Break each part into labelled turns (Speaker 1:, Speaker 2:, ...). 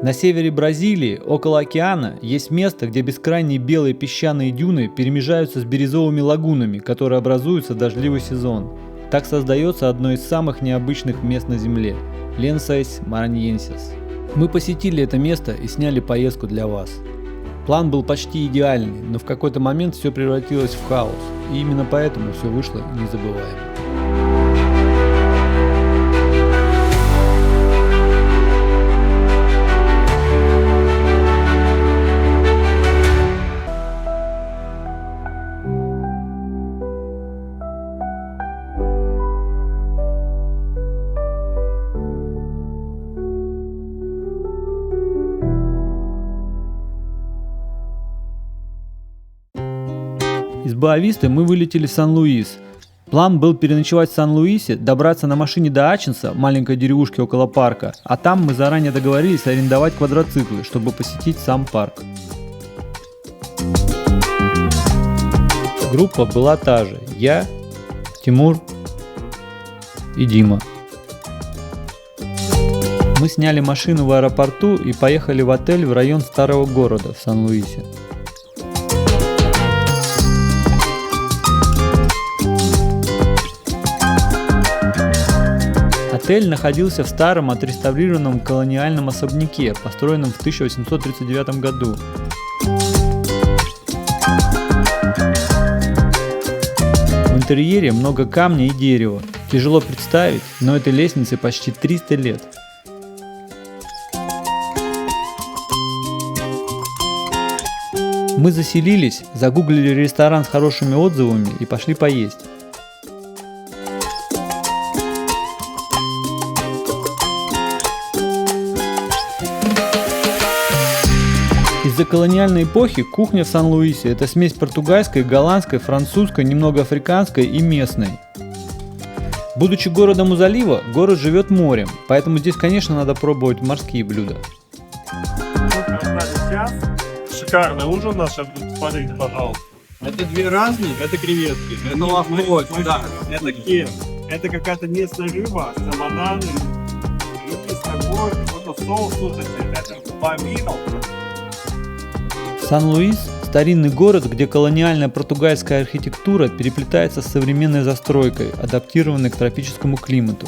Speaker 1: На севере Бразилии, около океана, есть место, где бескрайние белые песчаные дюны перемежаются с бирюзовыми лагунами, которые образуются в дождливый сезон. Так создается одно из самых необычных мест на Земле – Lençóis Maranhenses. Мы посетили это место и сняли поездку для вас. План был почти идеальный, но в какой-то момент все превратилось в хаос, и именно поэтому все вышло незабываемо. Из Боа-Висты мы вылетели в Сан-Луис. План был переночевать в Сан-Луисе, добраться на машине до Ачинса, маленькой деревушки около парка, а там мы заранее договорились арендовать квадроциклы, чтобы посетить сам парк. Группа была та же: я, Тимур и Дима. Мы сняли машину в аэропорту и поехали в отель в район старого города в Сан-Луисе. Отель находился в старом отреставрированном колониальном особняке, построенном в 1839 году. В интерьере много камня и дерева. Тяжело представить, но этой лестнице почти 300 лет. Мы заселились, загуглили ресторан с хорошими отзывами и пошли поесть. Из-за колониальной эпохи кухня в Сан-Луисе – это смесь португальской, голландской, французской, немного африканской и местной. Будучи городом у залива, город живет морем, поэтому здесь, конечно, надо пробовать морские блюда.
Speaker 2: Сейчас шикарный ужин наш, смотрите, пожалуйста. Это две разные, это креветки, это лосось, да, это кем. Это какая-то местная рыба, салмонаны, рис такой, вот соус, слушайте, это помидор.
Speaker 1: Сан-Луис – старинный город, где колониальная португальская архитектура переплетается с современной застройкой, адаптированной к тропическому климату.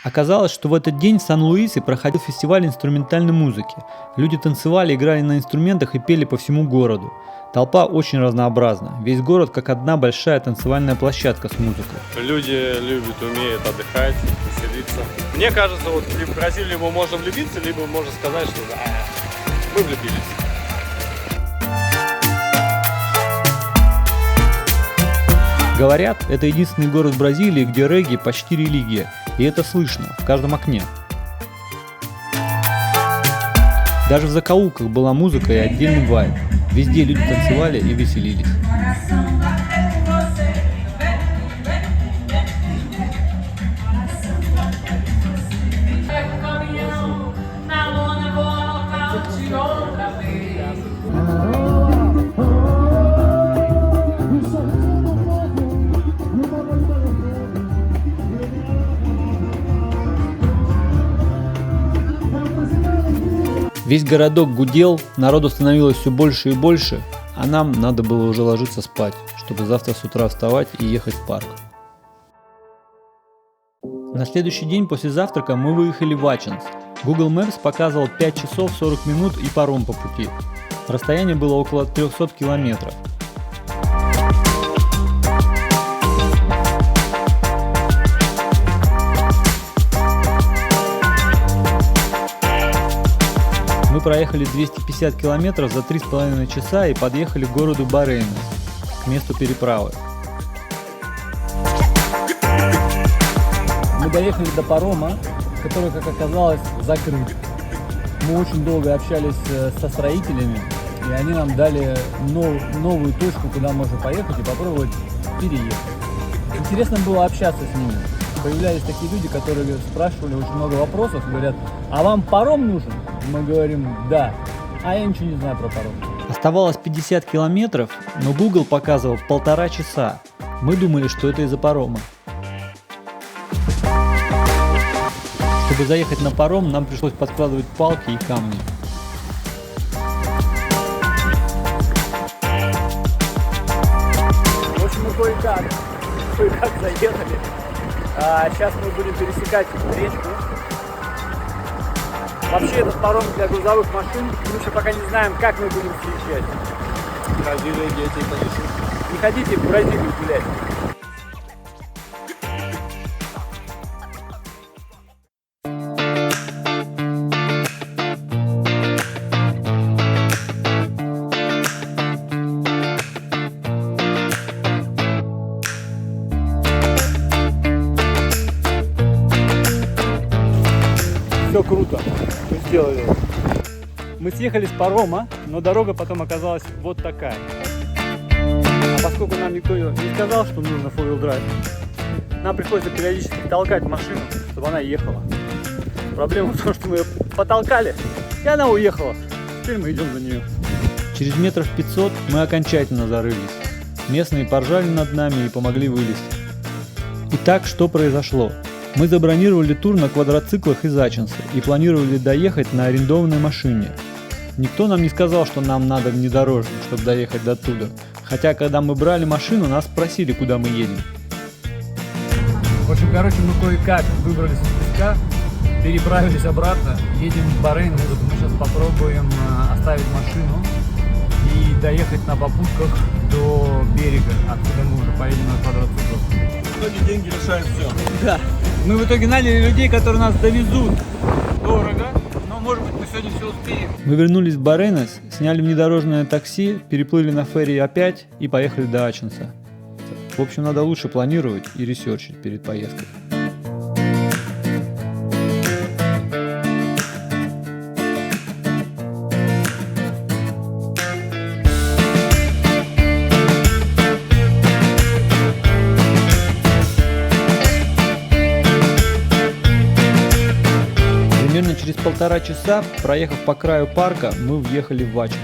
Speaker 1: Оказалось, что в этот день в Сан-Луисе проходил фестиваль инструментальной музыки. Люди танцевали, играли на инструментах и пели по всему городу. Толпа очень разнообразна. Весь город как одна большая танцевальная площадка с музыкой.
Speaker 2: Люди любят, умеют отдыхать, веселиться. Мне кажется, вот в Бразилии либо можно влюбиться, либо можно сказать, что мы влюбились.
Speaker 1: Говорят, это единственный город в Бразилии, где регги почти религия, и это слышно в каждом окне. Даже в закоулках была музыка и отдельный вайб. Везде люди танцевали и веселились. Весь городок гудел, народу становилось все больше и больше, а нам надо было уже ложиться спать, чтобы завтра с утра вставать и ехать в парк. На следующий день после завтрака мы выехали в Ачинс. Google Maps показывал 5 часов 40 минут и паром по пути. Расстояние было около 300 километров. Мы проехали 250 километров за 3,5 часа и подъехали к городу Барейнас, к месту переправы. Мы доехали до парома, который, как оказалось, закрыт. Мы очень долго общались со строителями, и они нам дали новую точку, куда можно поехать и попробовать
Speaker 3: переехали. Интересно было общаться с ними. Появлялись такие люди, которые спрашивали очень много вопросов, говорят: а вам паром нужен? Мы говорим: да. А я ничего не знаю про паром.
Speaker 1: Оставалось 50 километров, но Google показывал 1,5 часа. Мы думали, что это из-за парома. Чтобы заехать на паром, нам пришлось подкладывать палки и камни.
Speaker 3: В общем, мы кое-как заехали. Сейчас мы будем пересекать речку. Вообще этот паром для грузовых машин. Мы еще пока не знаем, как мы будем съезжать. Не ходите в Бразилию гулять. Все круто, мы сделали. Мы съехали с парома, но дорога потом оказалась вот такая. А поскольку нам никто не сказал, что нужно four-wheel drive, нам приходится периодически толкать машину, чтобы она ехала. Проблема в том, что мы ее потолкали, и она уехала. Теперь мы идем за нее.
Speaker 1: Через метров 500 мы окончательно зарылись. Местные поржали над нами и помогли вылезти. Итак, что произошло? Мы забронировали тур на квадроциклах из Ачинса и планировали доехать на арендованной машине. Никто нам не сказал, что нам надо внедорожник, чтобы доехать до туда. Хотя, когда мы брали машину, нас спросили, куда мы едем.
Speaker 3: В общем, мы кое-как выбрались из песка, переправились обратно, едем в Бахрейн. Мы сейчас попробуем оставить машину и доехать на попутках до берега, откуда мы уже поедем на квадроциклах.
Speaker 2: В итоге деньги решают все.
Speaker 3: Да. Мы в итоге наняли людей, которые нас довезут. Дорого, но может быть мы сегодня все успеем.
Speaker 1: Мы вернулись в Баренес, сняли внедорожное такси, переплыли на ферри опять и поехали до Ачинса. В общем, надо лучше планировать и ресерчить перед поездкой. Примерно через 1,5 часа, проехав по краю парка, мы въехали в Ачинс.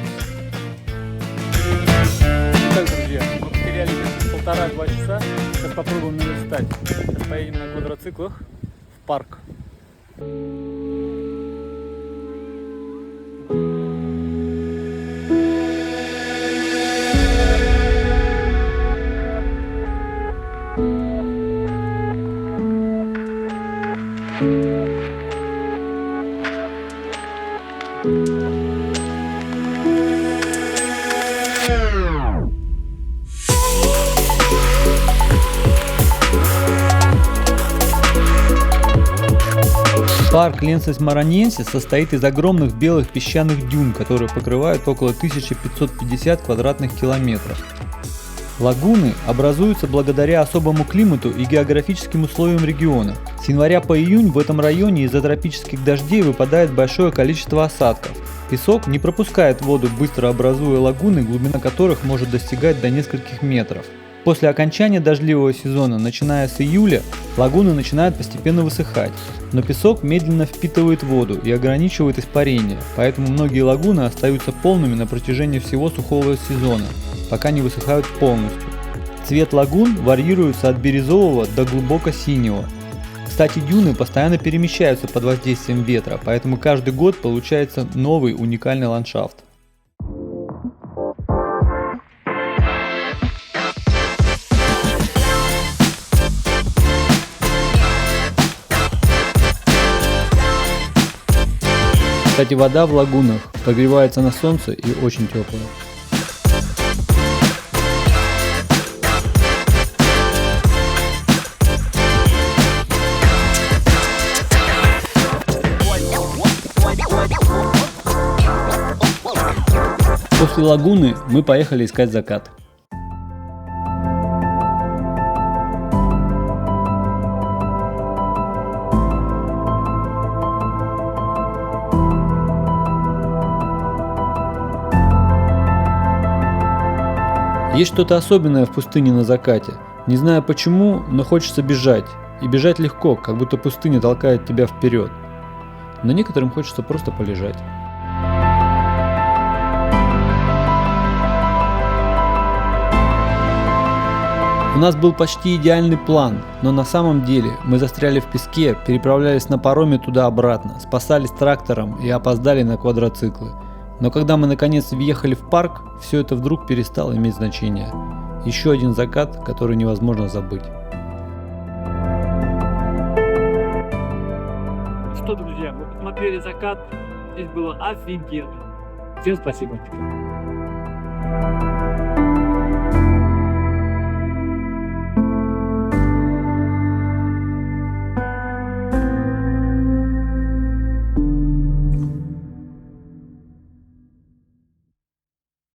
Speaker 3: Так, друзья, мы потеряли 1,5-2 часа. Сейчас попробуем наверстать. Сейчас поедем на квадроциклах в парк.
Speaker 1: Парк Ленсес-Мараньенсис состоит из огромных белых песчаных дюн, которые покрывают около 1550 квадратных километров. Лагуны образуются благодаря особому климату и географическим условиям региона. С января по июнь в этом районе из-за тропических дождей выпадает большое количество осадков. Песок не пропускает воду, быстро образуя лагуны, глубина которых может достигать до нескольких метров. После окончания дождливого сезона, начиная с июля, лагуны начинают постепенно высыхать, но песок медленно впитывает воду и ограничивает испарение, поэтому многие лагуны остаются полными на протяжении всего сухого сезона, пока не высыхают полностью. Цвет лагун варьируется от бирюзового до глубоко синего. Кстати, дюны постоянно перемещаются под воздействием ветра, поэтому каждый год получается новый уникальный ландшафт. Кстати, вода в лагунах прогревается на солнце и очень теплая. После лагуны мы поехали искать закат. Есть что-то особенное в пустыне на закате. Не знаю почему, но хочется бежать. И бежать легко, как будто пустыня толкает тебя вперед. Но некоторым хочется просто полежать. У нас был почти идеальный план, но на самом деле мы застряли в песке, переправлялись на пароме туда-обратно, спасались трактором и опоздали на квадроциклы. Но когда мы наконец въехали в парк, все это вдруг перестало иметь значение. Еще один закат, который невозможно забыть.
Speaker 3: Что, друзья, мы посмотрели закат. Здесь было офигенно. Всем спасибо.